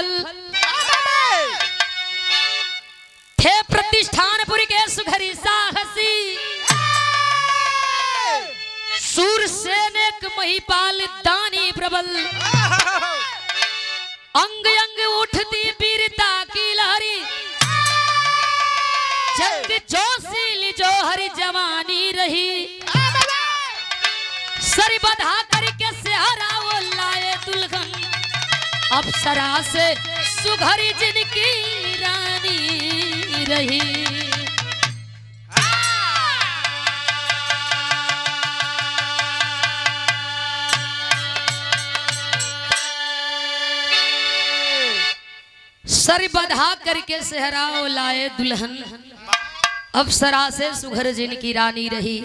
फल थे प्रतिष्ठानपुर के सुघरी साहसी सूरसेन एक महिपाल दानी प्रबल अंग अंग उठती वीरता की लहरी जंग जोशील जो हरी जवानी रही सर बधा करके सेहरा वो लाए दुल्हन अप्सरा से सुघरी जिनकी रानी रही। सर बधा करके सेहरा वो लाए दुल्हन अप्सरा से सुघर जिनकी रानी रही।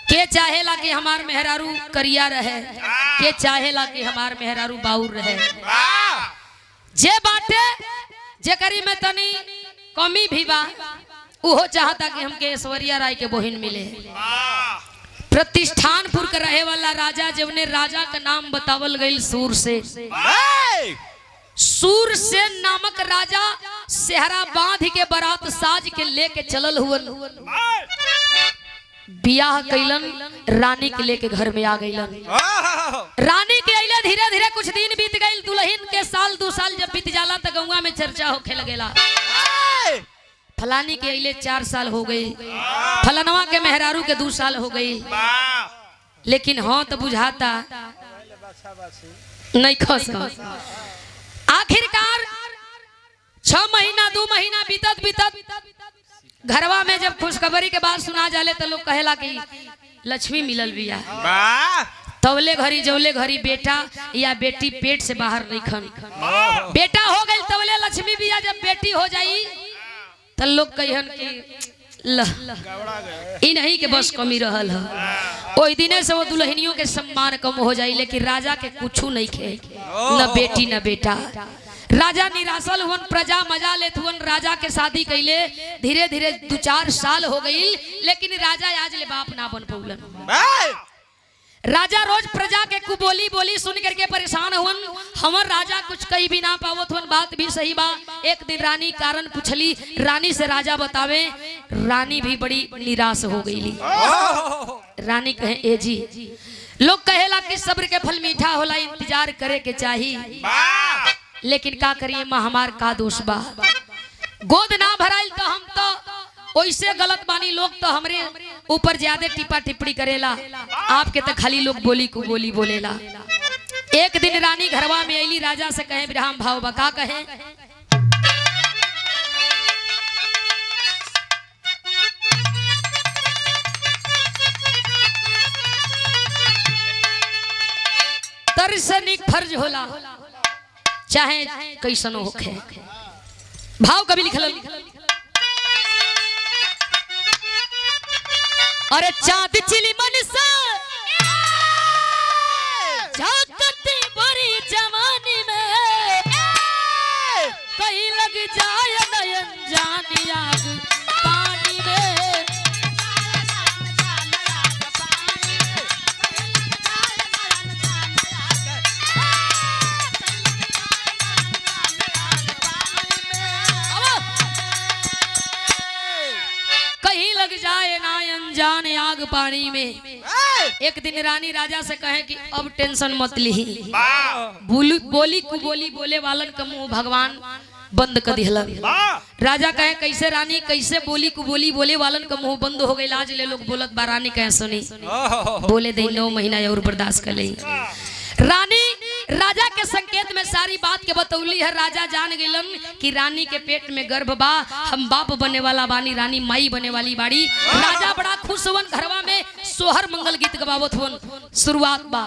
के चाहेला कि हमार मेहरारू करिया रहे, के चाहेला कि हमार मेहरारू बाउर रहे। जे बाटे जे करी में तनी कमी भी बा उहो चाहता कि हमके ऐश्वर्या राय के बहिन मिले। प्रतिष्ठानपुर के रहे वाला राजा जवने राजा का नाम बतावल गई सूरसेन। सूरसेन नामक राजा सेहरा बांध के बारात साज के लेके चलल हुवन बियाह कैलन रानी के लेके घर में आ गईलन। रानी के अइले धीरे धीरे कुछ दिन बीत गई। दुल्हन के साल 2 साल जब बीत जाला तो गौवा में चर्चा होखे लगेला। फलानी के अइले 4 साल हो गई, फलनवा के मेहरारू के 2 साल हो गई। लेकिन हाँ तो बुझाता नहीं खस। आखिरकार 6 महीना 2 महीना बीतत बीतत घरवा में जब खुशखबरी के बाद सुना जाले तो लोग कहेला कि लक्ष्मी मिलल बिया। तवले घरी जवले घरी बेटा या बेटी पेट से बाहर नहीं खन बेटा हो गई तवले लक्ष्मी बिया। जब बेटी हो जाई तो लोग कहन कि इन्हीं के बस कमी रहल है। ओई दिने से वो दुल्हनियों के सम्मान कम हो जाई। लेकिन राजा के कुछ नहीं खे, न बेटी न बेटा। राजा निराशल हुन, प्रजा मजा लेत हुन। राजा के शादी कैले धीरे धीरे 2-4 साल हो गई लेकिन राजा आज ले बाप ना बन पौलन। राजा रोज प्रजा के कुबोली बोली सुन करके परेशान हुन। हमर राजा कुछ कही भी ना पावत हुन। बात भी सही बा। एक दिन रानी कारण पूछली, रानी से राजा बतावे। रानी भी बड़ी निराश हो गई। रानी कहे ए जी लोग कहेला कि सब्र के फल मीठा होला, इंतजार करे के चाहिए। लेकिन का करिए माँ हमार का दोष बा। गोद ना भराइल तो हम तो ओइसे गलत बानी। लोग तो हमरे ऊपर ज्यादा टिप्पा टिप्पणी करेला, आपके तो खाली लोग बोली को बोली बोलेला। एक दिन रानी घरवा में आईली, राजा से कहे विराम भाव बका कहे दर्शनिक फर्ज होला चाहे कैसनो होखे। भाव कभी लिखल अरे चाँद चिली मनसा झांकती बड़ी जवानी में कहीं लग जाए नयन जानी आग पानी में। लग जाए ना अनजान आग पानी में। एक दिन रानी राजा से कहे कि अब टेंशन मत ली, बोली को बोली बोले वालन का मुंह भगवान बंद कर दिहला। राजा कहे कैसे रानी कैसे बोली को बोली बोले वालन का मुंह बंद हो गई। आज ले लोग बोलत बा रानी कहे सुनी बोले दे 9 महीना और बर्दाश्त कर ले। रानी राजा के संकेत में सारी बात के बतौली है। राजा जान गइलन कि रानी के पेट में गर्भ बा, हम बाप बने वाला बानी, रानी माई बने वाली बाड़ी। राजा बड़ा खुश हुवन। घरवा में सोहर मंगल गीत गवावत हुवन। शुरुआत बा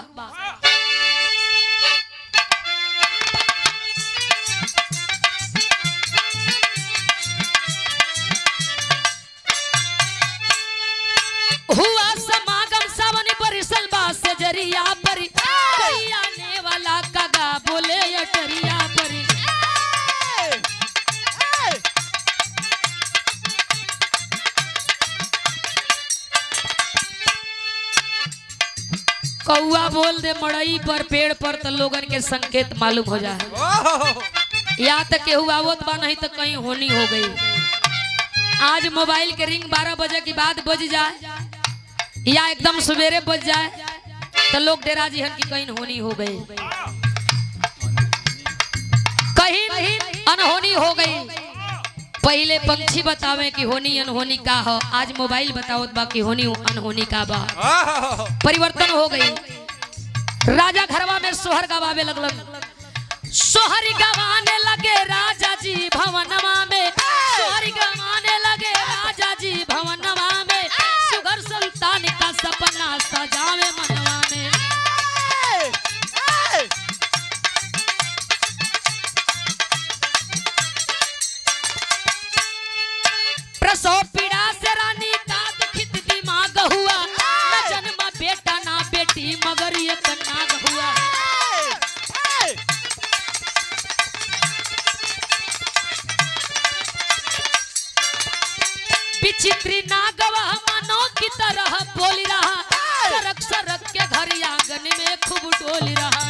हुआ समागम सावन परिसल बा से जरिया पर आने वाला कागा बोले अटरिया पर। कौआ बोल दे मड़ई पर पेड़ पर तो लोगन के संकेत मालूम हो जाए। या तक केहू आवत बा नहीं तो कहीं होनी हो गई। आज मोबाइल के रिंग 12 बजे के बाद बज जाए या एकदम सवेरे बज जाए तो लोग डेरा जी हन की कहीं होनी हो गई, कहीं अनहोनी हो गई। पहले पंछी बतावे कि होनी अनहोनी का हो, आज मोबाइल बतावत बा कि होनी अनहोनी का बा। परिवर्तन हो गई। राजा घरवा में सोहर गवावे लगलन। सोहर गवाने लगे राजा जी भवनवा में, सोहर गवाने लगे राजा जी भवनवा में, सुगर सुल्तान का सपना सजावे मनवा में। प्रसव पीड़ा से रानी का दुखित दिमाग हुआ, न जन्मा बेटा ना बेटी मगर ये नाग हुआ। विचित्र नागवा मानो की तरह बोल रहा, सरक सरक के घर आंगन में खूब डोल रहा।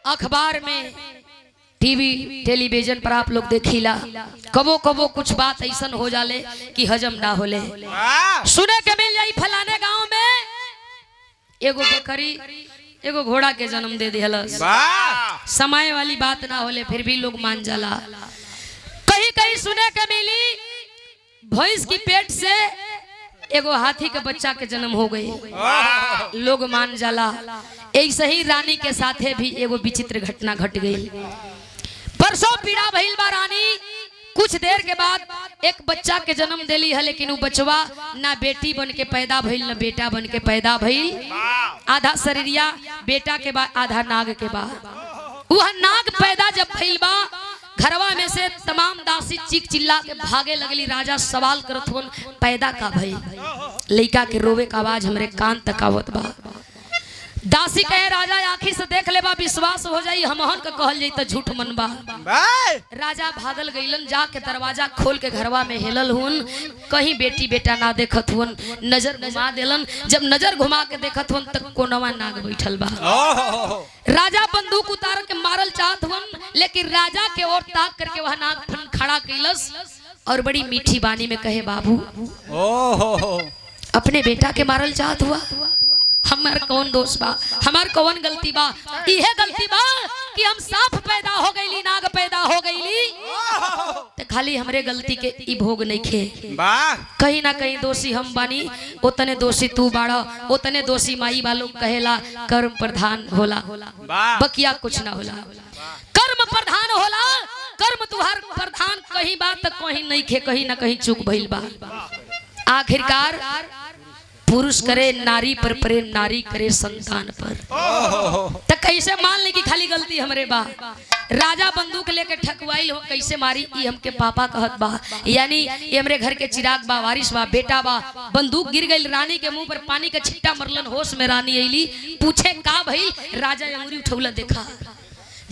अखबार में टीवी टेलीविजन पर आप लोग देखिला, कबो कबो कुछ बात ऐसा हो जाले कि हजम ना होले। सुने के मिल जाई फलाने गांव में एगो बकरी एगो घोड़ा के जन्म दे दिहलस। समय वाली बात ना होले फिर भी लोग मान जाला। कहीं कहीं सुने के मिली भैंस की पेट से एगो हाथी के बच्चा के जन्म हो गई, लोग मान जाला। ऐसे ही रानी के साथे भी एगो विचित्र घटना घट गई। परसों पीड़ा भइल बा रानी, कुछ देर के बाद एक बच्चा के जन्म देली है, लेकिन वो बचवा ना बेटी बन के पैदा भइल ना बेटा बन के पैदा भइल। आधा शरीरिया बेटा के बाद आधा नाग के बाद। वह नाग पैदा जब भइल बा, घरवा में से तमाम दासी चीख चिल्ला के भागे लगली। राजा सवाल करत होन पैदा का भइल, लइका के रोवे का आवाज हमरे कान तक आवत बा। दासी कहे राजा आखिर से देख ले बा, विश्वास हो जाई हमहन का कहल जाई त झूठ मन बा। राजा भागल गईलन, जाके दरवाजा खोल के घरवा में हेलल हुन, कहीं बेटी बेटा ना देखत हुन। नजर घुमा देलन, जब नजर घुमा के देखत हुन तक कोनवा नाग बैठल बा। राजा बंदूक उतार के मारल चाहत हुन, लेकिन राजा के ओर ताक करके वह नाग खड़ा कैलस और बड़ी मीठी बानी में कहे बाबू अपने बेटा के मारल चाहत हुआ, हमार कौन दोष बा, हमार कौन गलती बा? इहे गलती बा कि हम साफ पैदा हो गईली, नाग पैदा हो गईली, तो खाली हमरे गलती के ई भोग नहीं खे। कहीं ना कहीं दोषी हम बानी, उतने दोषी तू बाड़ा, उतने दोषी माई वालों कहेला कर्म प्रधान होला, बकिया कुछ ना होला। कर्म प्रधान होला, कर्म तुहार प्रधान कहीं बात कहीं नहीं खे, कहीं ना कहीं चूक भइल बा। आखिरकार पुरुष करे नारी पर प्रेम, नारी करे संतान पर। तो कैसे मान ले कि खाली गलती हमरे बा? राजा बंदूक लेके ठकुआइल हो, कैसे मारी ई हमके पापा कहत बा, यानी ये हमरे घर के चिराग बा, वारिस बा, बेटा बा। बंदूक गिर गई, रानी के मुंह पर पानी का छिट्टा मरलन, होश में रानी अइली, पूछे का भई? राजा अंगुरी उठौला देखा।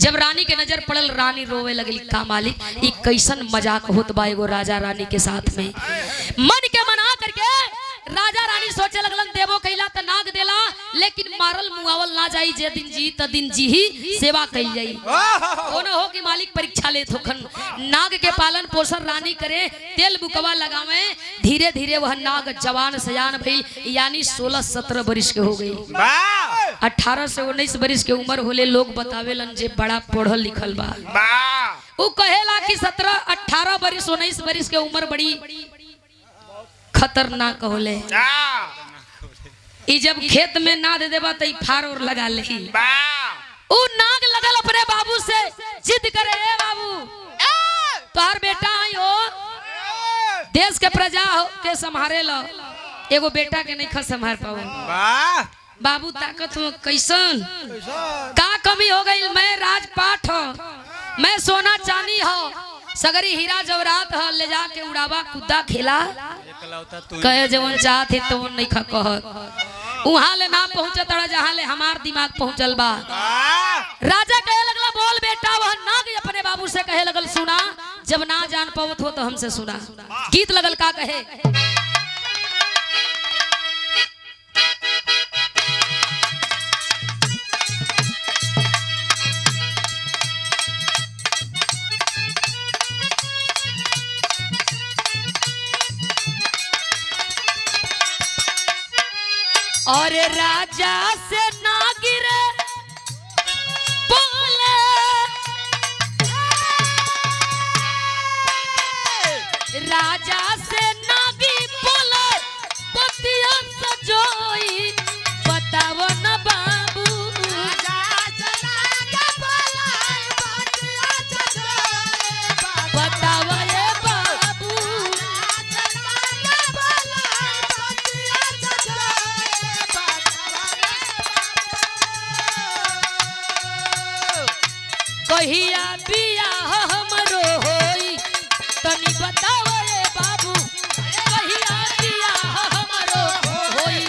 जब रानी के नजर पड़ल, रानी रोवे लगली, का मालिक ई कैसन मजाक होत बा एगो राजा रानी के साथ में। मन के मना करके राजा रानी सोचे लगलन देवो कैला त नाग देला, लेकिन मारल मुआवल ना जाई, जे दिन जी त दिन जी ही सेवा कइल जाई। कोनो हो कि मालिक परीक्षा लेत होखन, नाग के पालन पोषण रानी करे, तेल बुकवा लगावे, धीरे धीरे वह नाग जवान सयान भइल, यानी 16-17 बरिस के हो गई। 18 से 19 बरिस के उम्र होले, लोग बतावेलन जे बड़ा पढ़ल लिखल बा। वो कहेला कि 17-18 बरिस 19 बरिस के उम्र बड़ी खतरनाक होले। ई जब खेत में ना दे देबा त फार और लगा ले। उ नाग लगल अपने बाबू से जिद करे, ए बाबू तोहर बेटा आयो देश के प्रजा के संभारे लो, एगो बेटा के नहीं संभार पाओ। बाबू ताकत हो कैसन का कमी हो गई? मैं राजपाट हो, मैं सोना चांदी हो, सगरी हीरा जवरात हो, ले जाके उड़ावा कूदा खेला, कहे जवन चाहते तो नहीं खा कहत। वहां ले ना पहुंचे तड़ा जहां ले हमार दिमाग पहुंचल बा। राजा कहे लगला बोल बेटा, वह नाग अपने बाबू से कहे लगल सुना जब ना जान पावत हो तो हमसे सुना। गीत लगल का कहे, और राजा से ना गिरे बोले, राजा से नागी बोले पतिया सजोई, बताओ न बाबू। राजा से नागी बोले पतिया सजोई, बताओ ये बाबू। कहिया बियाह हमरो होई तनी बताओ रे बाबू, कहिया बियाह हमरो होई।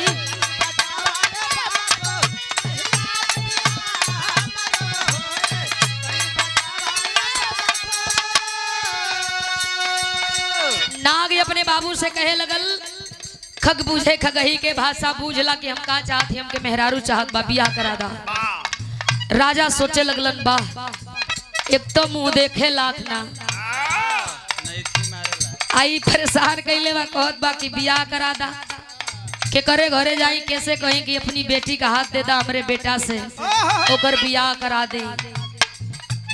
नाग अपने बाबू से कहे लगल, खग बूझे खगही के भाषा बूझला कि हम का चाहते, हमके मेहरारू चाहत बा, बियाह करा दा। राजा सोचे लगलन, बा एक तो मुंह देखे लाख ना, आई परेशान कैले बा, कहत बा कि बियाह करा दा। के करे घरे जाई कैसे कहीं कि अपनी बेटी का हाथ दे दा हमरे बेटा से, ओकर बियाह करा दे।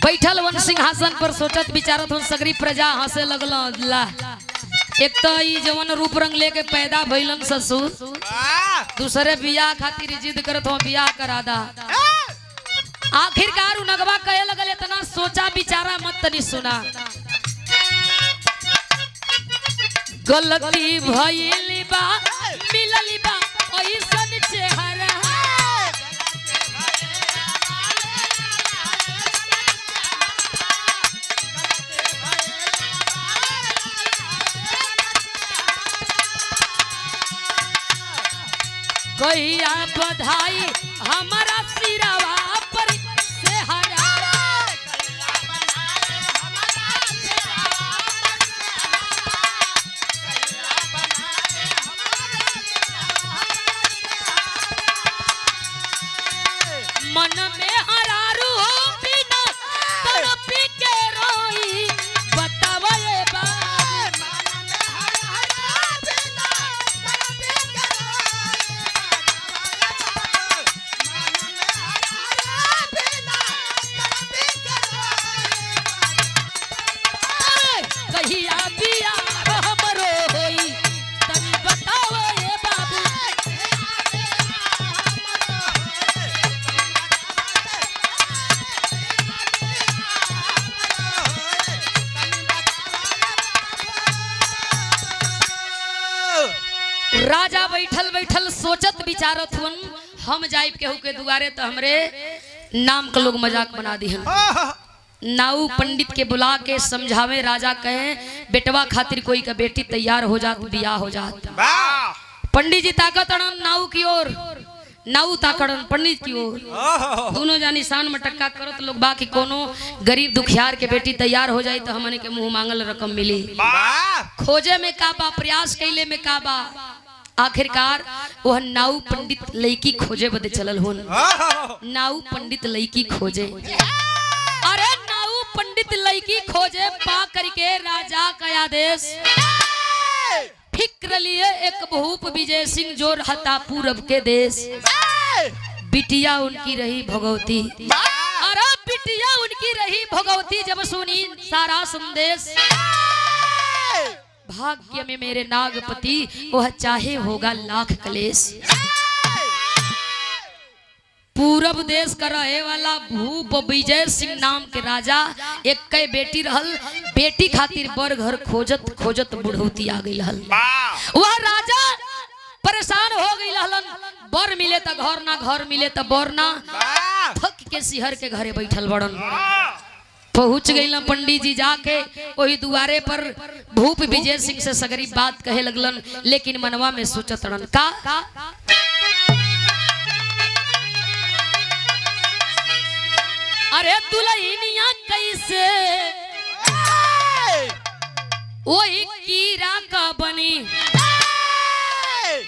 बैठल वन सिंहासन पर सोचत विचारत हूँ, सगरी प्रजा हंसे लगल। एक तो ई जवन रूप रंग लेके पैदा भइलन ससुर, दूसरे बियाह खातिर जिद करत हो बियाह करा दा। आखिरकार नगवा कहे लगल, इतना सोचा विचारा मत तनी सुना। गलती भइली बा मिलली बा ओइसन चेहरा, कहिया बधाई हमारा सिरवा पर से हरा। मन में हरारू हो बिना तड़पी के रोई, बतावा ये बात। कहिया बियाह हमरो होई तनी बताओ ये बाबू। राजा बैठल बैठल सोचत विचारत हुन, हम जाइब केहू के दुआरे तो हमरे नाम के लोग मजाक बना दिहन। नाऊ पंडित के बुला के समझावे, राजा कहे बेटवा खातिर कोई का बेटी तैयार हो जात, बियाह हो जात। पंडित जी ताकत नाऊ की ओर, नाऊ ताकड़न पंडित की ओर, दोनों जानी शान मटक्का करत लोग बा कि कोनो गरीब दुखियार के बेटी तैयार हो जाए तो हमने के मुंह मांगल रकम मिली। खोजे में का बा, प्रयास कैले में का बा। आखिरकार वह नाऊ पंडित लड़की खोजे बदे चलल होन। नाऊ पंडित लड़की खोजे, अरे नाऊ पंडित लड़की खोजे पा करके राजा का आदेश फिक्र लिए एक भूप विजय सिंह जो रहता पूरब के देश। बिटिया उनकी रही भगवती, अरे बिटिया उनकी रही भगवती। जब सुनी सारा संदेश, भाग्य में मेरे नागपति वह चाहे होगा लाख कलेश। पूरब देश का रहे वाला भूप विजय सिंह नाम के राजा एक कई बेटी रहल, बेटी खातिर बर घर खोजत खोजत बुढ़ौती आ गई रहल। वह राजा परेशान हो गई रहलन, बर मिले तो घर ना, घर मिले तो बर ना, थक के सिहर के घरे बैठल बड़न। पहुंच गई पंडित जी जाके वही दुआरे पर भूप विजय सिंह से सगरी बात कहे लगलन, लेकिन मनवा में सोचत रहन का अरे दुल्हनिया कैसे वही कीरा का बनी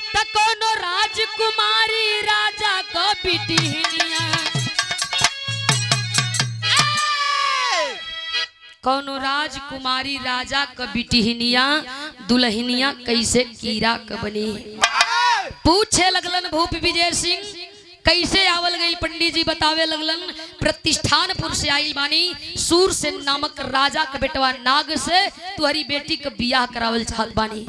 त कोनो राजकुमारी राजा का बिटिया कोनो राजकुमारी राजा का बिटिहनिया दुल्हनिया कैसे कीरा का बनी। पूछे लगलन भूप विजय सिंह कैसे आवल गई। पंडित जी बतावे लगलन प्रतिष्ठानपुर से आइल बानी सूरसेन नामक राजा का बेटवा नाग से तुहरी बेटी का बियाह करावल चाहत बानी।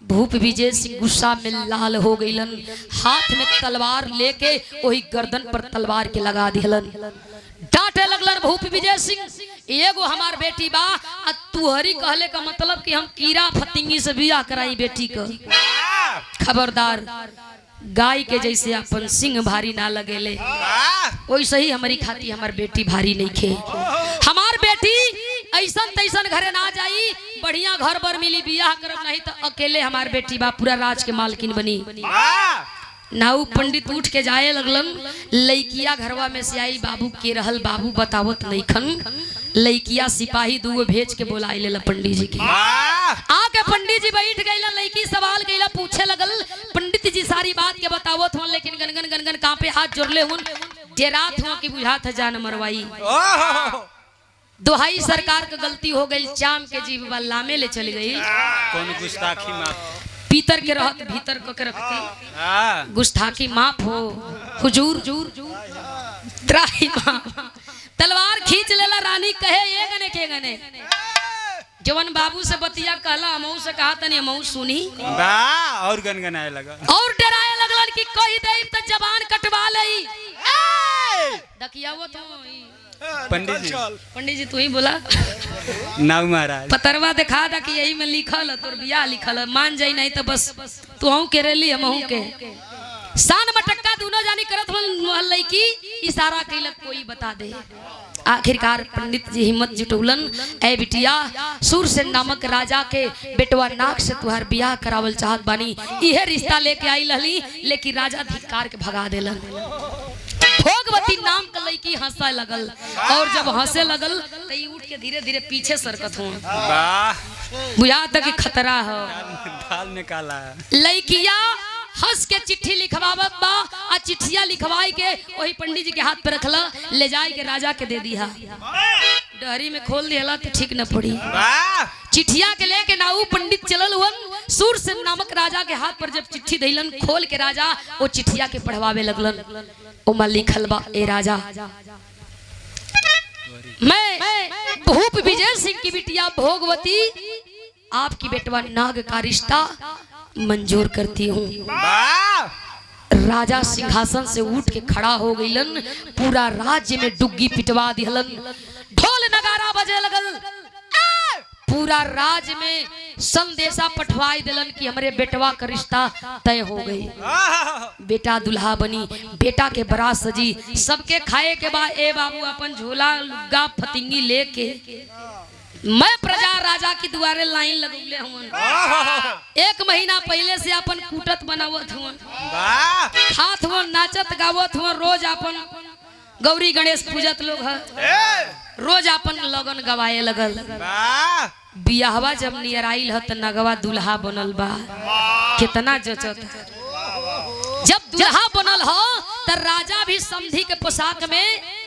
भूप विजय सिंह गुस्सा में लाल हो गईलन, हाथ में तलवार लेके वही गर्दन पर तलवार के लगा दिहलन। डांटे लगलन भूप विजय सिंह एगो हमार बेटी बा आ तुहरी कहले का मतलब कि हम कीड़ा फतिंगी से बियाह कराई बेटी का। खबरदार गाय के जैसे अपन सिंह भारी ना लगेले वैसे ही हमारी खाती हमार बेटी भारी नहीं खे। हमार बेटी ऐसन तैसन घरे ना जाई, बढ़िया घर बर मिली बियाह करब, नहीं तो अकेले हमार बेटी बा पूरा राज के मालकिन बनी। नाऊ पंडित उठ के जाए लगलन। लइकिया घरवा में से आई बाबू के रहल बाबू बतावत नहीं खन। लइकिया सिपाही दूगो भेज के बोलाई ले पंडित जी के। आके पंडित जी बैठ गईला, लइकी सवाल गईला पूछे लगल। पंडित जी सारी बात के बतावत हुन, लेकिन गनगन गनगन कांपे हाथ जोड़ले हुन, डेरात हुआ कि बुझात है जान मरवाई। दोहाई सरकार का गलती हो गई, चाम के जीव लामे ले चली गई। कौन गुस्ताखी माफ पीतर के रहत भीतर को के रखती गुस्ताखी माफ हो हुजूर त्राही माफ। तलवार खींच लेला रानी कहे ये गने के गने जवन बाबू से बतिया कहला हमहू से कहा तनी हमहू सुनी बा और गनगनाए लगा और डराए लगलन कि कही दे त जबान कटवा लई। दकिया वो तो पंडित जी तू ही बोला नाउ महाराज पतरवा दिखा दा कि यही में लिखल तोर बियाह लिखल मान जाई, नहीं तो बस तू हूं के रेली हमहू के शान मटक्का दोनों जानी करत हन। लइकी इशारा कइलक कोई बता दे। आखिरकार पंडित जी हिम्मत जुटौलन, ए बिटिया सूरसेन नामक राजा के बेटवा नाग से तुहार बियाह करावल चाहत बानी। इहे रिश्ता लेके आई लहली, लेकिन राजा धिक्कार के भगा देलन। भोगवती नाम का लड़की हंसे लगल, और जब हंसे लगल तो ये उठ के धीरे धीरे पीछे सरकत हो। बुझा तक कि खतरा है। दाल निकाला लड़किया हंस के चिट्ठी लिखवावत बा, आ चिट्ठिया लिखवाई के वही पंडित जी के हाथ पे रखला, ले जाए के राजा के दे दिया। डहरी में खोल दिया तो ठीक न पड़ी। चिट्ठिया के लेके नाऊ पंडित चलल हुन। सूरसेन नामक राजा के हाथ पर जब चिट्ठी धइलन, खोल के राजा वो चिट्ठिया के पढ़वावे लगलन। ओमा लिखल बा, ए राजा मैं भूप विजय सिंह की बिटिया भोगवती आपकी बेटवा नाग का रिश्ता मंजूर करती हूँ। राजा सिंहासन से उठ के खड़ा हो गईलन, पूरा राज्य में डुग्गी पिटवा दिहलन, ढोल नगारा बजे लगल, पूरा राज्य में संदेशा पठवाई दिलन कि हमारे बेटवा का रिश्ता तय हो गई। बेटा दुल्हा बनी, बेटा के बरात सजी, सबके खाए के बाद ए बाबू अपन झोला लुग्गा फतिंगी लेके मैं प्रजा राजा की दुआरे लाइन लगौले हुन। 1 महीना पहले से अपन कूटत बनावत हुन, खात हुन, नाचत गावत हुन, रोज अपन गौरी गणेश पूजत लोग है, रोज अपन लगन गवाए लगल। बियाहवा जब नियर आइल है त नगवा दुल्हा बनल बा, कितना जचत। जब दुल्हा बनल हो त राजा भी समधी के पोशाक में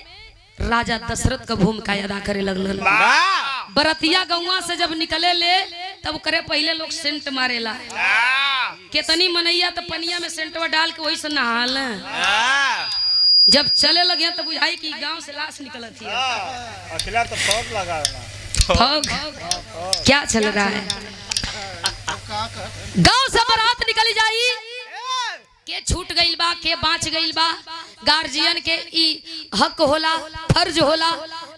राजा दशरथ का भूमिका अदा करे लगलन। बरतिया गौवा से जब निकले ले तब करे पहले लोग सेंट मारेला, कितनी मनैया तो पनिया में सेंटवा डाल के वही से नहाल। जब चले लगे तो बुझाई कि गांव से लाश निकलती है। अखिला तो फौग लगा फौग क्या चल रहा है। गांव से बारात निकली जाई, के छूट गईल बा के बाँच गईल बा, गार्जियन के ई हक होला, फर्ज होला।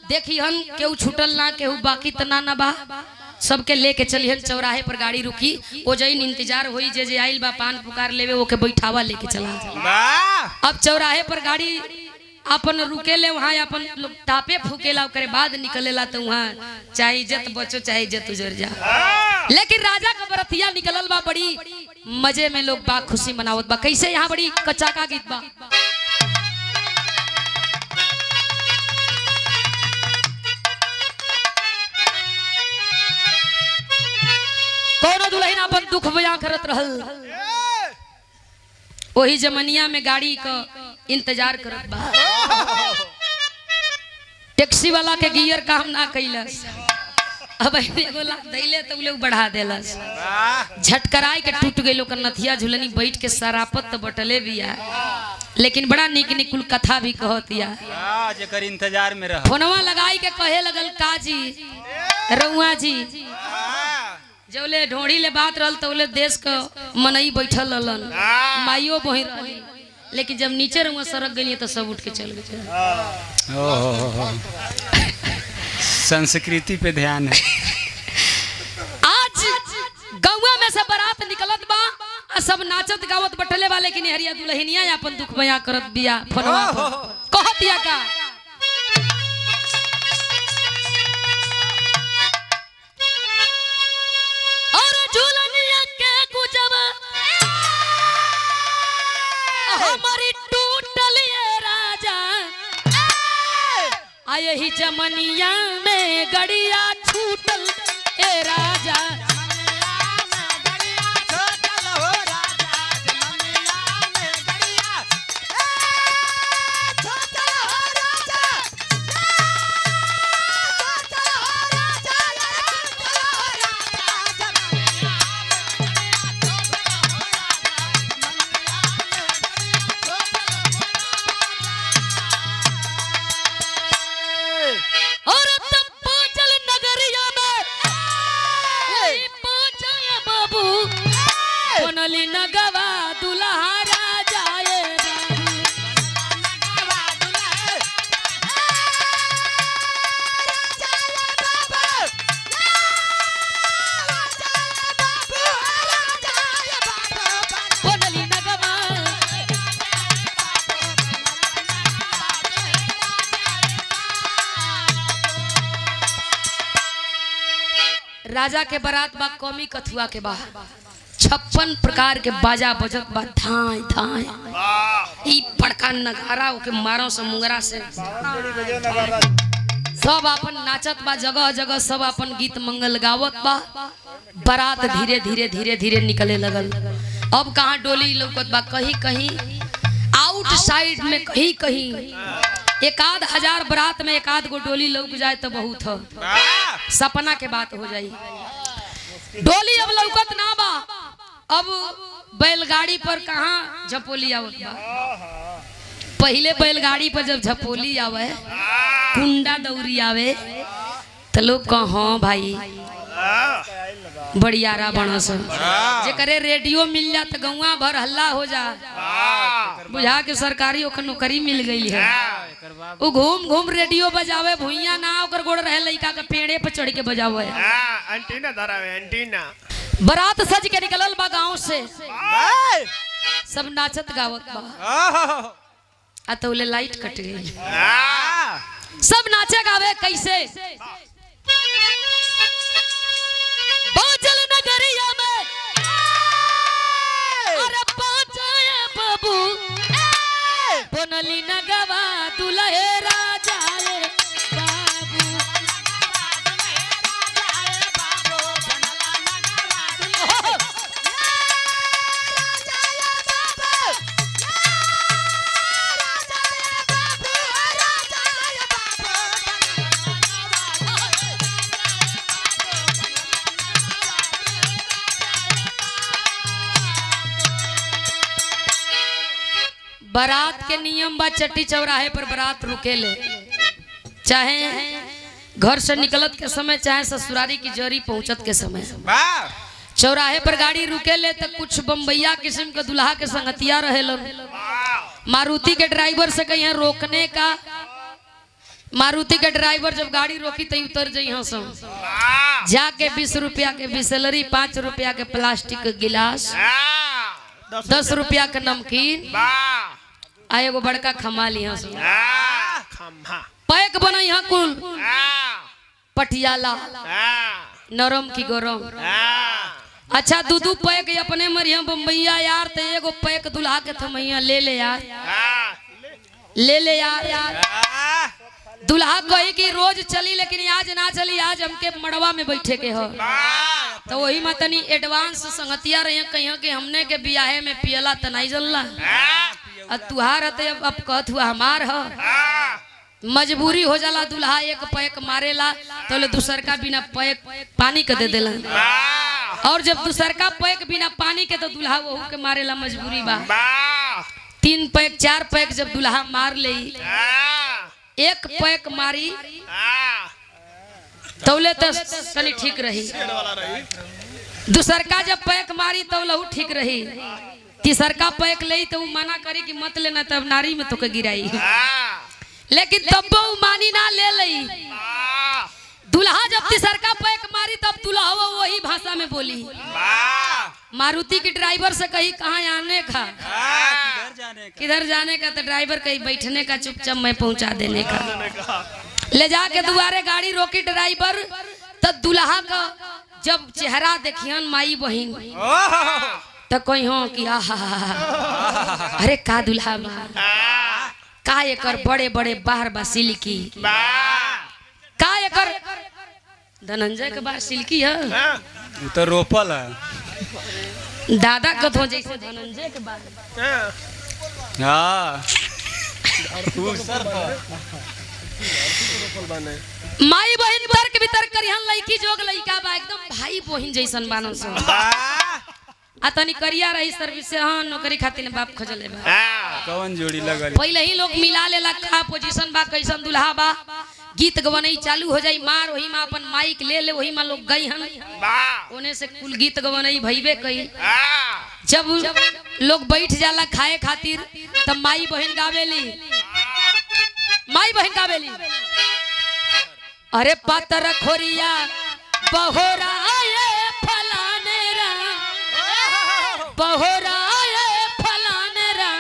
देखी हन केहू छूटल ना, केहू बाकी तना ना बा, सबके लेके चलिहन। चौराहे पर गाड़ी रुकी, ओ जइन इंतजार होई, जे जे आइल बा पान पुकार लेवे ओके बैठावा लेके चला। अब चौराहे पर गाड़ी अपन रुकेले, वहाँ अपन लोग टापे फूकेला, ओकरे बाद निकलेला तो वहाँ चाहे इज्जत बचो चाहे इज्जत उजर जा। लेकिन राजा का बरतिया निकलल बा, बड़ी मजे में लोग बा खुशी मनावत बा। कैसे यहाँ बड़ी कच्चा का गीत बा। दुल्हन अपन दुख बयां करत रहल। वही जमनिया में गाड़ी का इंतजार करत बा। टैक्सी वाला के गियर काम ना कैलस। अब एगो लाख दैले तो लोग बढ़ा देलस। झटकराई के टूट गई लोग नथिया झुलनी बैठ के सरापत तो बटले बिया। लेकिन बड़ा निक निकुल कथा भी कहतिया। जेकर इंतजार में रह। फोनवा लगाई के कहे लगल काजी रउआ जी जौले ढोड़ी ले बात रहल तौले देश का मनई बैठल रहलन माइयो बही रहली। लेकिन जब नीचे रउआ सड़क गई तो सब उठ के चल गए। संस्कृति पे ध्यान है। आज गौवा में से बारात निकलत बा सब नाचत गावत बटले वाले की हरिया दुल्हनिया अपन दुख बयां करत बिया। फोनवा कहतिया का और झुलनिया के गुजब हमारी टूटल ये राजा आये ही जमनिया में गड़िया छूटल ए राजा। नगवा दुल्हा राजा राजा के बारात बा कौमी कथुआ के बा 56 प्रकार के बाजा बजत बा धाय धाय ई बड़का नगारा ओके मारो से मुंगरा से सब अपन नाचत बा जगह जगह सब अपन गीत मंगल गावत बा। बारात धीरे धीरे धीरे धीरे निकले लगल। अब कहाँ डोली लौकत बा कहीं कहीं आउटसाइड में कहीं कहीं एक आध हजार बारात में एक आध गो डोली लौक जाए तो बहुत है सपना के बात हो जाई। डोली अब लौकत ना बा। अब बैलगाड़ी पर कहाँ झपोली आवत बा। पहले बैलगाड़ी पर जब झपोली आवे कुंडा दौरी आवे तो लोग कहो भाई बड़ियारा बनस जे करे रेडियो मिल जा तो गौवा भर हल्ला हो जा बुझा के सरकारी ओकर नौकरी मिल गई है। वो घूम घूम रेडियो बजावे भुइया ना ओकर गोड़ रहे लइका के पेड़े पर चढ़ के बजावे एंटीना धरावे एंटीना। बारात सज के निकलल बा गांव से सब नाचत गावत बा। अतौले लाइट कट गई सब नाचे गावे कैसे बाजल नगरिया में अरे बाजाए बाबू बनली नगवा दुल्हे राजा बाबू। बारात के नियम बा चट्टी चौराहे पर बारात रुके ले चाहे घर से निकलत के समय चाहे ससुरारी की जरी पहुंचत के समय चौराहे पर गाड़ी रुके ले तो कुछ बम्बैया किस्म के दुल्हा के संगतिया रहे मारुति के ड्राइवर से कहीं रोकने का। मारुति के ड्राइवर जब गाड़ी रोकी तो उतर जाइ जाके 20 रुपया के बिसलरी 5 रुपया के प्लास्टिक के गिलास 10 रुपया के नमकीन आए वो बड़का खमा लिया पैक बना यहाँ कुल पटियाला नरम की गरम। अच्छा दूधू पैक अपने मरिया बम्बैया यार तो एगो पैक दुल्हा के थमैया ले ले यार ले ले यार। दुल्हा कहे कि रोज चली लेकिन आज ना चली आज हमके मड़वा में बैठे के हो तो वही में तनी एडवांस संगतिया रहे कहियो कि हमने के बियाहे में पियला त नहीं जलला आ तुहार हते अब कहत हुआ हमार ह मजबूरी हो जाला दुल्हा एक पैक मारेला तो ले दूसर का बिना पैक पानी के दे देला और जब दूसर का पैक बिना पानी के तो दुल्हा वहू के मारेला मजबूरी बा 3 पैक 4 पैक जब दुल्हा मार ले एक पैक मारी तौले तो तनी ठीक रही दूसर का जब पैक मारी तो लहू ठीक रही तीसर का पैक ले तो मना करी कि मत लेना तब नारी में तो के गिराई लेकिन तब वो मानी ना ले लई दुल्हा जब तीसर का पैक मारी तब दुल्हा वही भाषा में बोली मारुति के ड्राइवर से कही कहाँ आने का किधर जाने का तो ड्राइवर कहीं बैठने का चुपचाप मैं पहुंचा देने का ले जाके दुआरे गाड़ी रोकी ड्राइवर तब दुल्हा का जब चेहरा देखियन माई बहन तो कोई हो कि अरे का दुल्हा का एकर बड़े बड़े बाहर बा सिल्की का एकर धनंजय के बाहर सिल्की है तो रोपल है दादा कथो जैसे धनंजय के बाहर हाँ माई बहन तर्क वितर्क करिहन लड़की जोग लड़का बा एकदम भाई बहन जैसन बानन सो आ तनी करिया रही सर्विस से हां नौकरी खातिर बाप खोजले बा कौन जोड़ी लगल पहले ही लोग मिला लेला का पोजीशन बा कैसन दुल्हा बा गीत गवनई चालू हो जाई मार वही में अपन माइक ले ले वही में लोग गई हन ओने से कुल गीत गवनई भइबे कई जब लोग बैठ जाला खाए खातिर तब माई बहन गावेली अरे पातर खोरिया बहोराए फलाने रा बहोराए फलाने रा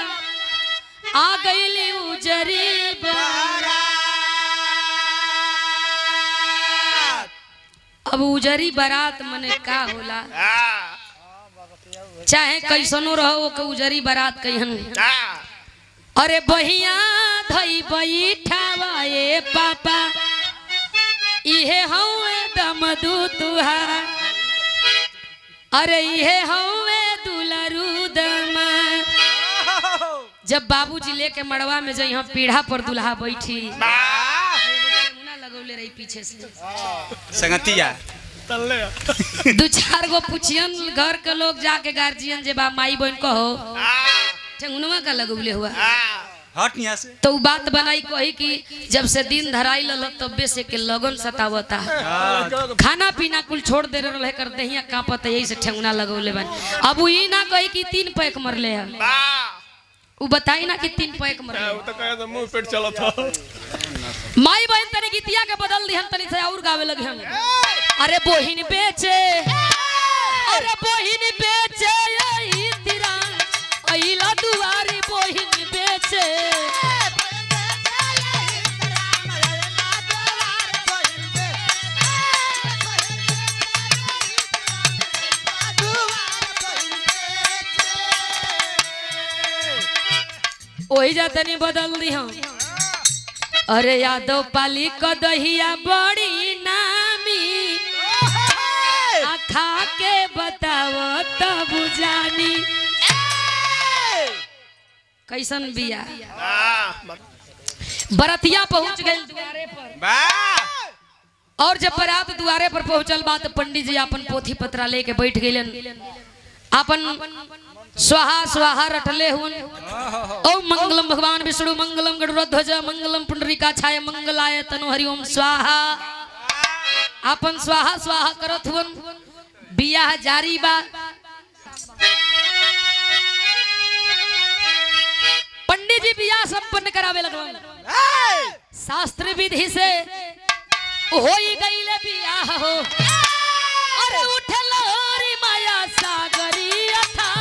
आ गईली उजरी अब उजरी बारात मने का होला चाहे कैसनो रहो के उजरी बारात कहन अरे बहिया धई बैठावाए पापा इहे हौवे दमदू तुहार अरे इहे हौवे दुलरू दमा जब बाबूजी लेके मड़वा में जई हम पीढ़ा पर दुल्हा बैठी मुना लगौले रही पीछे से संगतिया 2-4 गो पुछियन घर के लोग जाके गार्जियन जे बा माई बहन कहो ठेंगुनवा का लगौले हुआ हट यहाँ से तो बात बनाई कही कि जब से दिन धराई लल तबे से के लगन सतावता खाना पीना कुल छोड़ दे रहे कर दहिया कांपत यही से ठेंगुना लगौले बन अब वो ई ना कही कि 3 पैक मरले है वो बताई ना कि 3 पैक मरले वो तो कहे तो मुंह पेट चला था माई बहन तने गीतिया के बदल दिहन तनी से और गावे लगे हम अरे बोहिन बेचे अरे बोहिन बेचे यही तिरा अइला दुआरी बोहिन बेचे वही जातनी बदल दी हम अरे यादव पाली को दहिया बड़ी नामी खा के बताओ तब जानी कैसन बिया बरतिया पहुंच गई द्वारे पर और जब बारात द्वारे पर पहुंचल बात पंडित जी अपन पोथी पत्रा लेके बैठ गइलन अपन स्वाहा स्वाहा रटले हुन ओम मंगलम भगवान विष्णु मंगलम गरुड़ध्वज मंगलम पुंडरीकाक्षाय मंगलाय तनु हरि ओम स्वाहा अपन स्वाहा स्वाहा करत हुन बियाह जारी बा पंडित जी बियाह संपन्न करावे लगवन शास्त्र विधि से होई गईले बियाह हो अरे उठल हरी माया सागरी अथा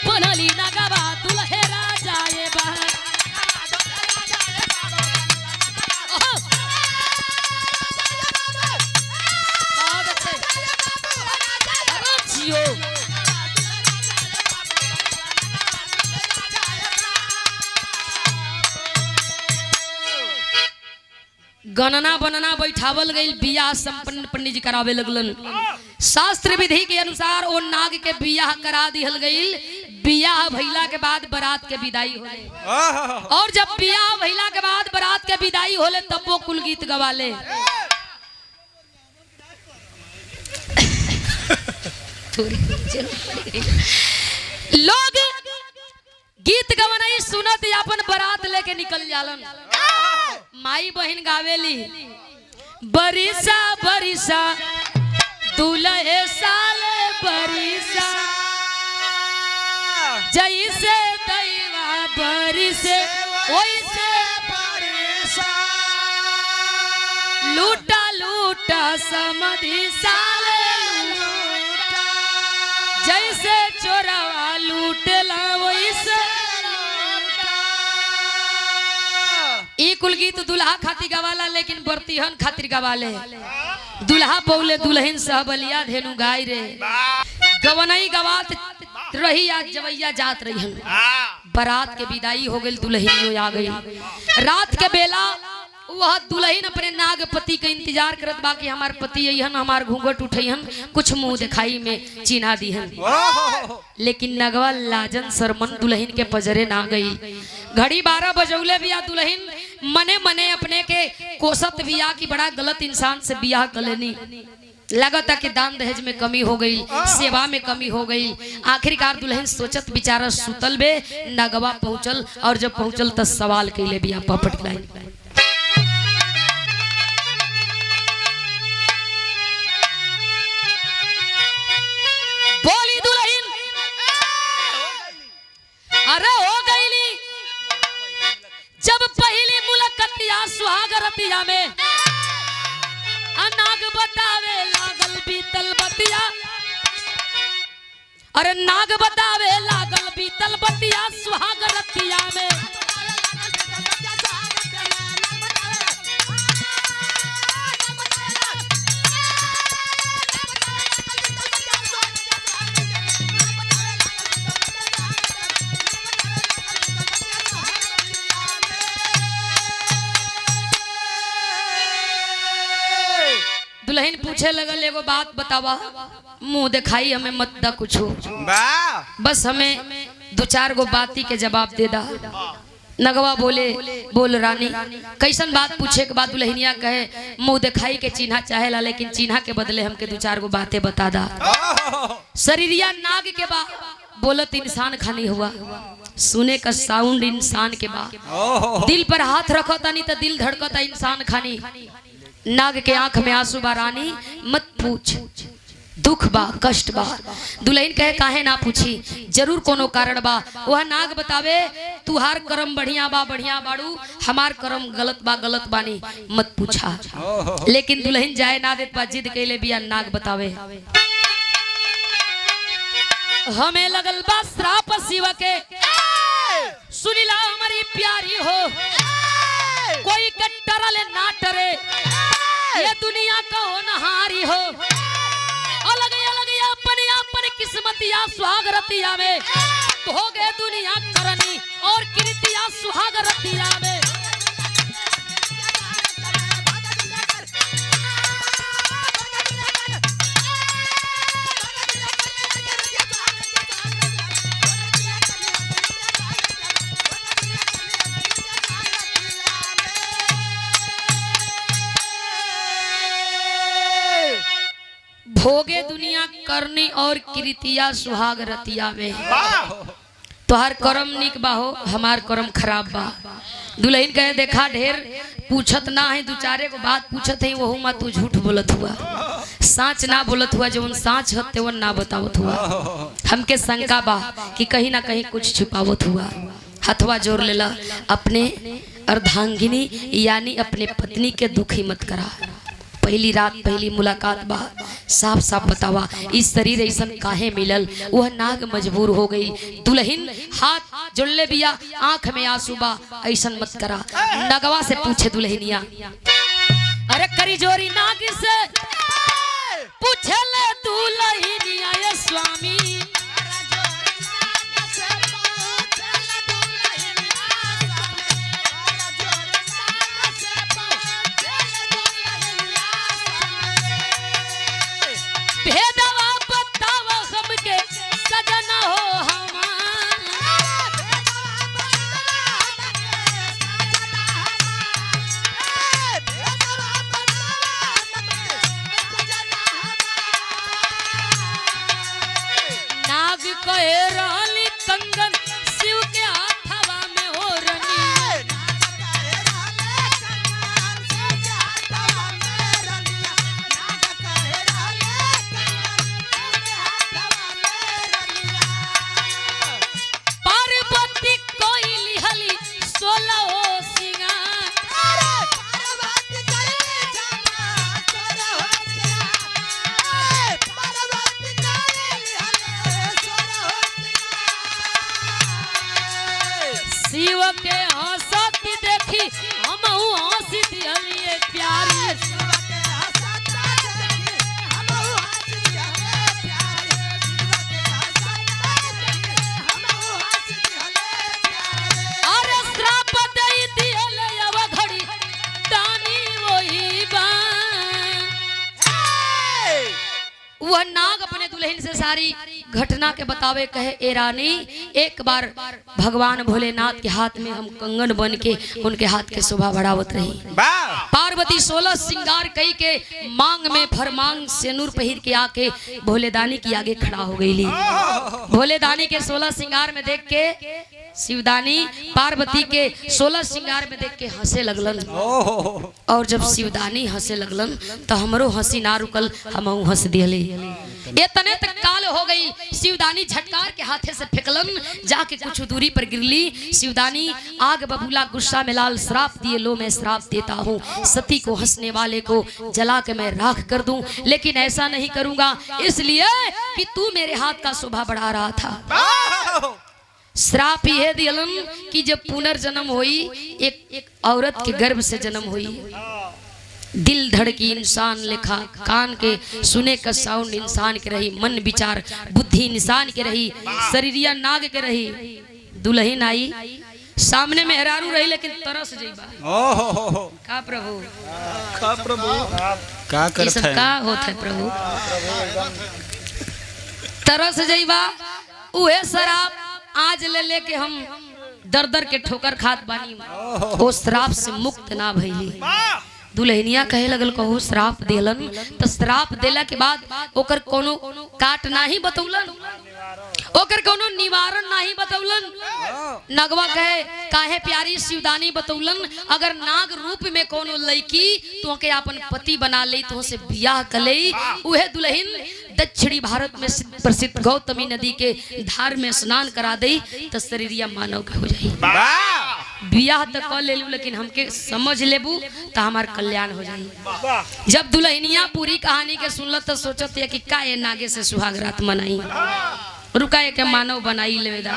पनली नगवा दुल्हे राजाए बहन गणना बनना बैठावल गई, बियाह संपन्न पंडित जी करावे लगलन। शास्त्र विधि के अनुसार वो नाग के बियाह करा दिहल गई। बियाह भइला के बाद बारात के विदाई होले, और जब बियाह भइला के बाद बारात के विदाई होले तब वो कुल गीत गवाले। लोग गीत गवनाई सुनत अपन बारात लेके निकल जालन। माई बहन गावेली, बरिसा बरिसा दुल्हे साले बरिसा, जैसे दैवा बरिसे वैसे बरिसा, लूटा लूटा समधि साले लूटा, जैसे चोरवा लूटला वैसे लूटा। ई कुल गीत दुल्हा खातिर गवाला, लेकिन बरतिहन खातिर गवाले। दुल्हा पौले दुल्हन सहबलिया धेनु गाय रे, गवनई गवात रही, आज जवैया जात रही। बारात के विदाई हो गई, दुल्हनियों आ गई। रात के बेला वह दुल्हन अपने नागपति के इंतजार करत बा कि हमार पति अइहन, हमार घूंघट उठैहन, कुछ मुंह दिखाई में चिन्हा दीहन। लेकिन नगवा लाजन शर्मन दुल्हन के पजरे ना गई। घड़ी 12 बजौले बिया, दुल्हन मने मने अपने के कोसत बिया की बड़ा गलत इंसान से बियाह कलेनी। लगता कि दान दहेज में कमी हो गई, सेवा में कमी हो गई। आखिरकार दुल्हन सोचत बिचारा सुतल बे, नगवा पहुंचल, और जब पहुंचल तो सवाल कैले बिया पपट लाई। बोली दुल्हन, अरे हो गईली जब पहली मुलाकातिया सुहाग रतिया में, नाग बतावे लागल बीतल बतिया, अरे नाग बतावे लागल बीतल बतिया सुहाग रतिया में। दुल्हन पूछे लगल, एगो बात बतावा, मुंह दिखाई हमें मत दा कुछो, बस हमें 2-4 गो बाती के जवाब दे दा। नगवा बोले, बोल रानी, कैसन बात पूछे के बाद दुल्हनिया कहे, मुंह दिखाई के चिन्हा चाहेला, लेकिन चिन्हा के बदले हमके 2-4 गो बातें बता दा। शरीरिया नाग के बा, बोलत इंसान खानी हुआ, सुने का साउंड इंसान के बा, दिल पर हाथ रखता नहीं तो दिल धड़कता इंसान खानी। नाग के आंख में आंसू बा, रानी मत पूछ, दुख बा, कष्ट बा। दुल्हन कहे, काहे ना पूछी, जरूर कोनो कारण बा। वह नाग बतावे, तुहार कर्म बढ़िया बा, बढ़िया बाड़ू, हमार कर्म गलत बा, गलत बानी, मत पूछा। लेकिन दुल्हन जाए ना देत बा, जिद कैले बिया। नाग बतावे, हमें लगल बा श्राप शिव के, सुनिला हमारी प्यारी हो, कोई के टरल ना टरे, ये दुनिया का होनहारी हो। अलग अलग अपने अपन किस्मतिया सुहागरतिया में, हो गए दुनिया करनी और कीर्तिया सुहागरतिया में। भोगे दुनिया करनी और कीर्तिया सुहाग रतिया में। तोहार कर्म निक बा हो, हमार कर्म खराब बा। दुल्हन कहे, देखा ढेर पूछत ना है, 2-4 को बात पूछत है, वहू मा तू झूठ बोलत हुआ, साच ना बोलत हुआ, जवन साच हते वन ना बतावत हुआ। हमके शंका बा कि कहीं ना कहीं कुछ छुपावत हुआ। हथवा जोड़ लेला, अपने अर्धांगिनी यानी अपने पत्नी के दुखी मत करा। पहली रात, पहली मुलाकात बा, साफ साफ बतावा, इस शरीर ऐसा काहे मिलल। वह नाग मजबूर हो गई। दुल्हन हाथ जोड़ले बिया, आंख में आंसू बा, ऐसा मत करा। नगवा से पूछे दुल्हनिया, अरे करी जोरी नाग से पूछे ले दुल्हनिया, ये स्वामी भेदवा बतावा हमके सजना हो हमार नाग कहे रहली कंगन शिव के हाथवा में हो रनी पार्वती कोई लिहली 16 हो सिंगार शिव के हंसती देखी हमहू हंसी दिहलिए प्यारी अरे श्राप दई दिहले अब घड़ी दानी वही बा वह नाग अपने दुल्हन से सारी घटना के बतावे कहे ए रानी एक बार भगवान भोलेनाथ के हाथ में हम कंगन बन के उनके हाथ के शोभा बढ़ावत रही पार्वती 16 श्रृंगार कई के मांग में फरमांग सेनूर पहिर के आके भोलेदानी की आगे खड़ा हो गई भोलेदानी के 16 श्रृंगार में देख के शिवदानी पार्वती के 16 श्रृंगार में देख के हंसे लगलन और जब शिवदानी हंसे लगलन तो हमरो हंसी ना रुकल हम हंस दिहली इतने तक काल हो गई शिवदानी झटकार के हाथे से फेंकलन जाके कुछ दूरी पर गिरली शिवदानी आग बबूला गुस्सा में लाल श्राप दिए लो मैं श्राप देता हूँ सती को हंसने वाले को जला के मैं राख कर दूं लेकिन ऐसा नहीं करूंगा इसलिए कि तू मेरे हाथ का शोभा बढ़ा रहा था श्राप यह दिलन कि जब पुनर्जन्म हुई एक औरत के गर्भ से जन्म हुई दिल धड़की इंसान लिखा कान के सुने का साउंड इंसान के रही मन विचार बुद्धि इंसान के रही शरीरिया नाग के रही दुल्हन आई सामने मेहरारू रही लेकिन तरस जइबा का प्रभु का करत है का होत है प्रभु तरस जइबा उहे शराब आज ले लेके हम दर दर के ठोकर खात बानी ओ श्राप से मुक्त ना भइली दुल्हनिया कहे लगल कहो श्राप देलन तो श्राप देला के बाद ओकर कोनो काट नाही बतौलन ओकर कोनो निवारण नहीं बतौलन नगवा कहे काहे प्यारी शिवदानी बतौलन अगर नाग रूप में कोनो लड़की तो के अपन पति बना ले तो से बियाह कले उहे दुल्हन दक्षिणी भारत में प्रसिद्ध गौतमी नदी के धार में स्नान करा दे तो शरीरिया मानव के हो जाई बियाह तो कर ले लेकिन हमके समझ लेबू तो हमार कल्याण हो जाई जब दुल्हनिया पूरी कहानी के सुनल तो सोचत है कि का ये नागे से सुहाग रात मनाई रुका के मानव बनाई लेदा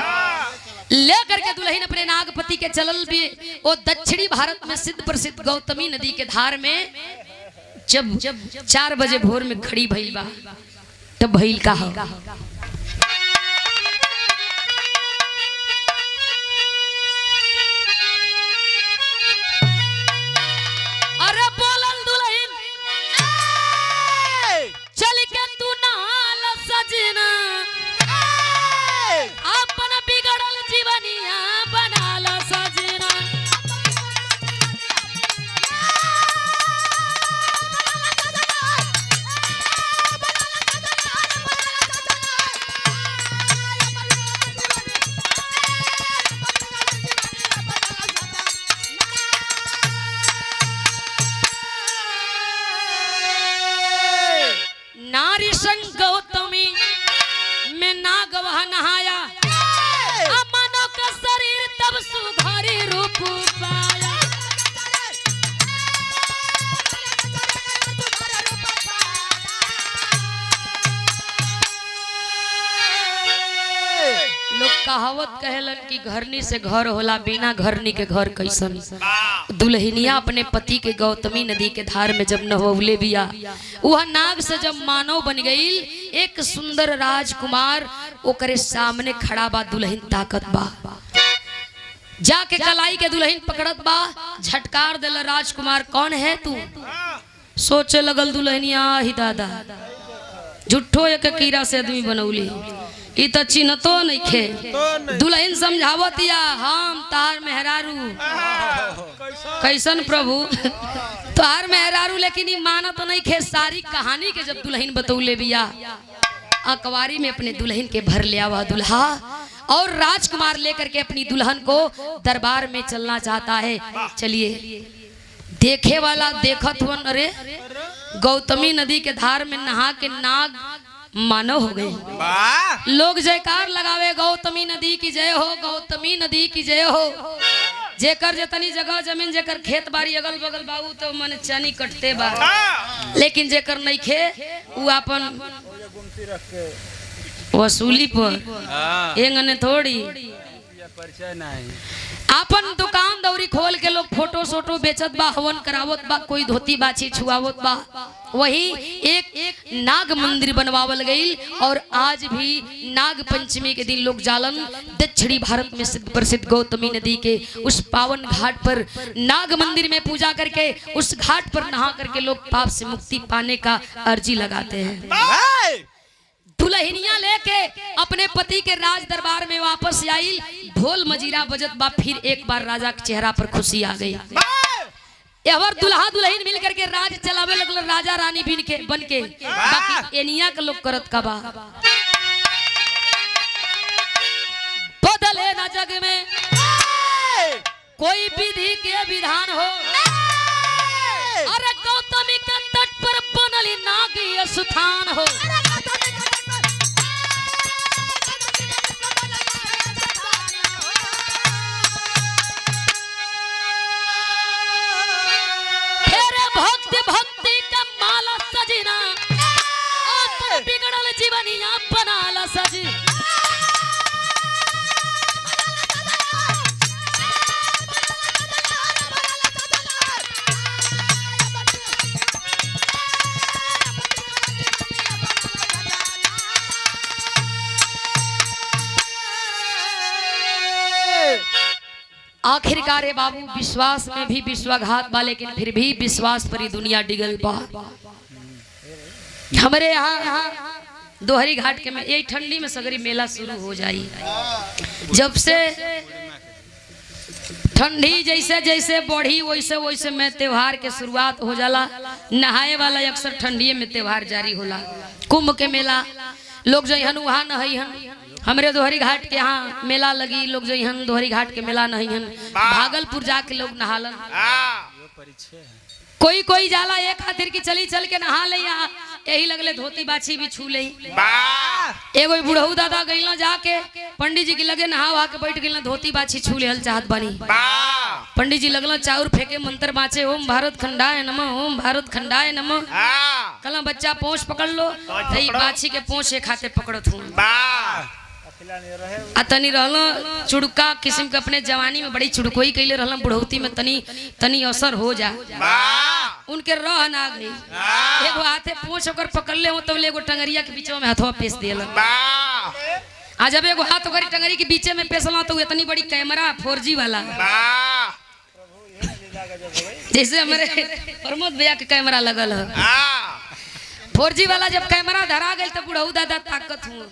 ले करके दुल्हन अपने नागपति के चलल भी वो दक्षिणी भारत में सिद्ध प्रसिद्ध गौतमी नदी के धार में जब 4 बजे भोर में खड़ी भइल बा तब भइल का हो अरे बोलल दुल्हन चल के तू नहाल सजना अपन बिगड़ल जीवनिया बनाल सजना नारी संग गौतमी में नागवा नहाया अमनो का शरीर तब सुधारी रूप पाया लोग कहावत कहलन कि घरनी से घर होला बिना घरनी के घर कैसन दुल्हनिया अपने पति के गौतमी नदी के धार में जब नहवले बिया वह नाग से जब मानव बन गई एक सुंदर राजकुमार ओकरे सामने खड़ा बा दुल्हन ताकत बा जाके कलाई के दुल्हन पकड़त बा झटकार देला राजकुमार कौन है तू सोचे लगल दुल्हनिया ही दादा झूठो एक कीड़ा से आदमी बनौली ई तो चिन्हतो नहीं खे दुल्हन समझावतिया हम तार मेहरारू कैसन प्रभु तार मेहरारू लेकिन ई मानत नहीं खे। सारी कहानी के जब दुल्हन बतौले बिया अकवारी में अपने दुल्हन के भर लिया हुआ दुल्हा और राजकुमार लेकर के अपनी दुल्हन को दरबार में चलना चाहता है। चलिए देखे वाला देखत हुआ अरे गौतमी नदी के धार में नहा के नाग मानव हो गए। लोग जयकार लगावे गौतमी नदी की जय हो, गौतमी नदी की जय हो। जेकर जतनी जगह जमीन जेकर खेत बाड़ी अगल बगल बाबू तो मन चनी कटते बा, लेकिन जेकर नहीं खे वो अपन वसूली पर एंगने थोड़ी अपन दुकान दौरी खोल के लोग फोटो सोटो बेचत बा, हवन करावत बा, कोई धोती बाछी छुआवत बा। वही एक नाग मंदिर बनवावल गई और आज भी नाग पंचमी के दिन लोग जालन दक्षिणी भारत में प्रसिद्ध गौतमी नदी के उस पावन घाट पर नाग मंदिर में पूजा करके उस घाट पर नहा करके लोग पाप से मुक्ति पाने का अर्जी लगाते हैं। दुल्हनिया लेके अपने पति के राज दरबार में वापस आई, ढोल मजीरा बजत बा। फिर एक बार राजा के चेहरा पर खुशी आ गई। एवर दुल्हा दुल्हन मिल करके राज चलावे लगल राजा रानी बन के। बाकी एनिया के लोग करत का बा बदले ना जग में कोई विधि के विधान हो। अरे गौतमी के तट पर बनली नागी स्थान हो। भक्ति का माला सजना बिगड़ल जीवनिया बनाला सजी। आखिरकार बाबू विश्वास में भी विश्वाघात बा, लेकिन फिर भी विश्वास पर ही दुनिया डिगल बा। हमारे यहाँ दोहरी घाट के में यही ठंडी में सगरी मेला शुरू हो जाई। जब से ठंडी जैसे जैसे बढ़ी वैसे वैसे में त्योहार के शुरुआत हो जाला। नहाए वाला अक्सर ठंडी में त्योहार जारी होला। कुंभ के मेला लोग जहन वहाँ नहैहन। हमरे दोहरी घाट के यहाँ मेला लगी, लोग जहन दोहरी घाट के मेला नहैहन। भागलपुर जाके लोग नहालन। कोई कोई जाला एक खातिर की चली चल के नहा ले, यही लगले धोती बाछी भी छू ले। एगो बुढ़ऊ दादा गइला जाके पंडित जी के लगे नहा वहा के बैठ गइला, धोती बाछी छू ले हल चाहत बनी। पंडित जी लगला चाउर फेंके मंत्र बाँचे, ओम भारत खंडाय नमः, ओम भारत खंडाय नमः। कल बच्चा पोंछ पकड़ लो, बाछी के पोंछ एक हाथे पकड़त हूँ। तनी रहल चुड़का किस्म के अपने जवानी में बड़ी चुड़कोई कैले रहल, बुढ़ौती में तनी तनी असर हो जा उनके रह ना गई। एगो हाथे पोंछ होकर पकड़ ले हो तो एगो टंगरिया के बीच में हथवा पेश दिलन। आ जब एगो हाथ ओकर टंगरी के बीच में पेशला तो इतनी बड़ी कैमरा 4G वाला, जैसे हमारे प्रमोद भैया के कैमरा लगल है 4G वाला। जब कैमरा धरा गई तो बुढ़ऊ दादा ताकत हूँ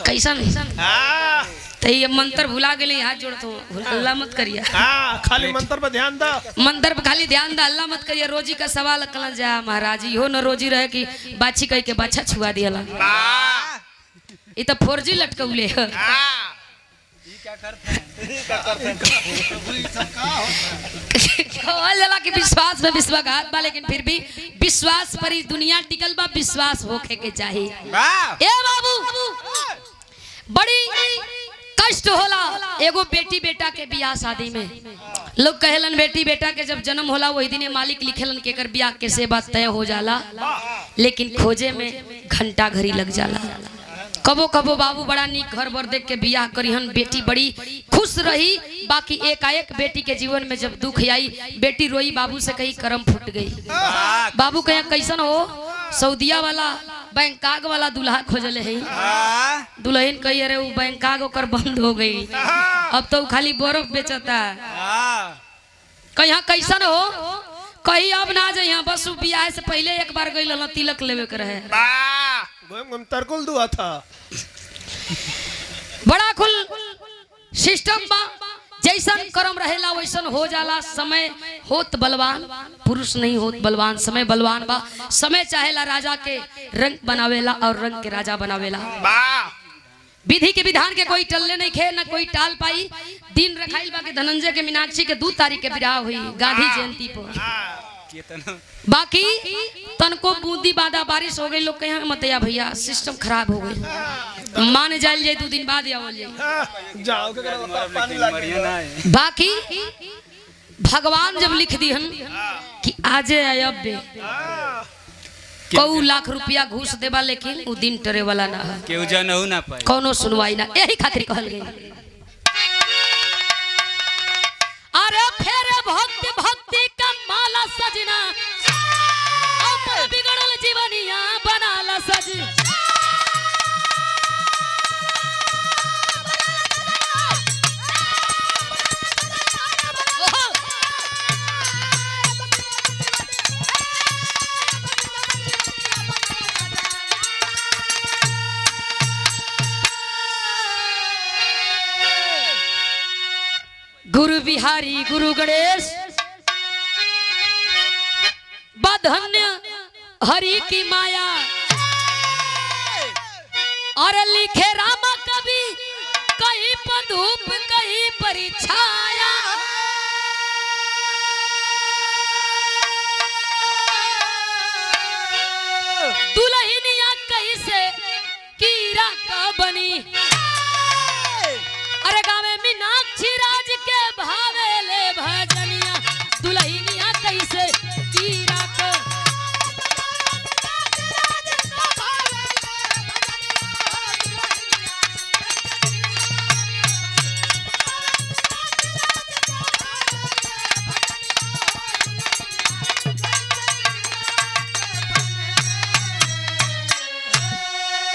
कैसन तो ये मंत्र भुला गए, हाथ जोड़त हूँ अल्लाह मत करिए। खाली मंत्र पर ध्यान दो, मंत्र पर खाली ध्यान दो, अल्लाह मत करिए। रोजी का सवाल कल जा महाराज हो न रोजी रहे कि बाछी कह के बाछा छुआ दिया। ये तो 4G लटकौले कि विश्वास में विश्वासघात बा, लेकिन फिर भी विश्वास पर ही दुनिया टिकल बा। विश्वास होखे के चाहिए। ए बाबू बड़ी कष्ट होला एगो बेटी बेटा के बियाह शादी में। लोग कहेलन बेटी बेटा के जब जन्म होला वही दिन मालिक लिखेलन के कर बियाह कैसे बात तय हो जाला, लेकिन खोजे में घंटा घड़ी लग जाला। कबो कबो बाबू बड़ा नीक घर बर देख के बियाह करिहन, बेटी बड़ी खुश रही। बाकी एकाएक बेटी के जीवन में जब दुख आई, बेटी रोई, बाबू से कही करम फूट गई। बाबू कहे कैसन हो, सऊदिया वाला बैंकाक वाला दूल्हा खोजले है। दुल्हन कही अरे वो बैंकाक ओकर बंद हो गई, अब तो खाली बर्फ बेचता। कहीं कैसन हो, कहीं अब ना जाए यहाँ बस बियाह से पहले एक बार गई लला तिलक लेवे के रहे घूम तरकुल दुआ था बड़ा खुल सिस्टम बा जैसन कर्म रहेला वैसन हो जाला समय होत बलवान पुरुष नहीं होत बलवान समय बलवान बा समय चाहेला राजा के रंग बनावेला और रंग के राजा बनावेला विधि के विधान के कोई टलने नहीं खे ना कोई टाल पाई दिन रखाइल बा के धनंजय के मीनाक्षी के 2 तारीख के विवाह हुई गांधी जयंती पर बाकी तनको बूंदी बादा बारिश हो गई लोग कहे मतया भैया सिस्टम खराब हो गई मान जाइल जाए 2 दिन बाद आवल जाए जाओ के पानी लागे बाकी भगवान जब लिख दिहन कि आजे अयबे कऊ लाख रुपया घूस देबा लेकिन उ दिन टरे वाला ना है केहू जानहु ना पाए कोनो सुनवाई ना यही खातिर कहल गई अरे फेर भक्ति भक्ति का माला सजना अपन बिगड़ल जीवनिया बनाला सज गुरु बिहारी गुरु गणेश बधन्य हरि की माया और लिखे राम कवि कहीं पर धूप कहीं पर छाया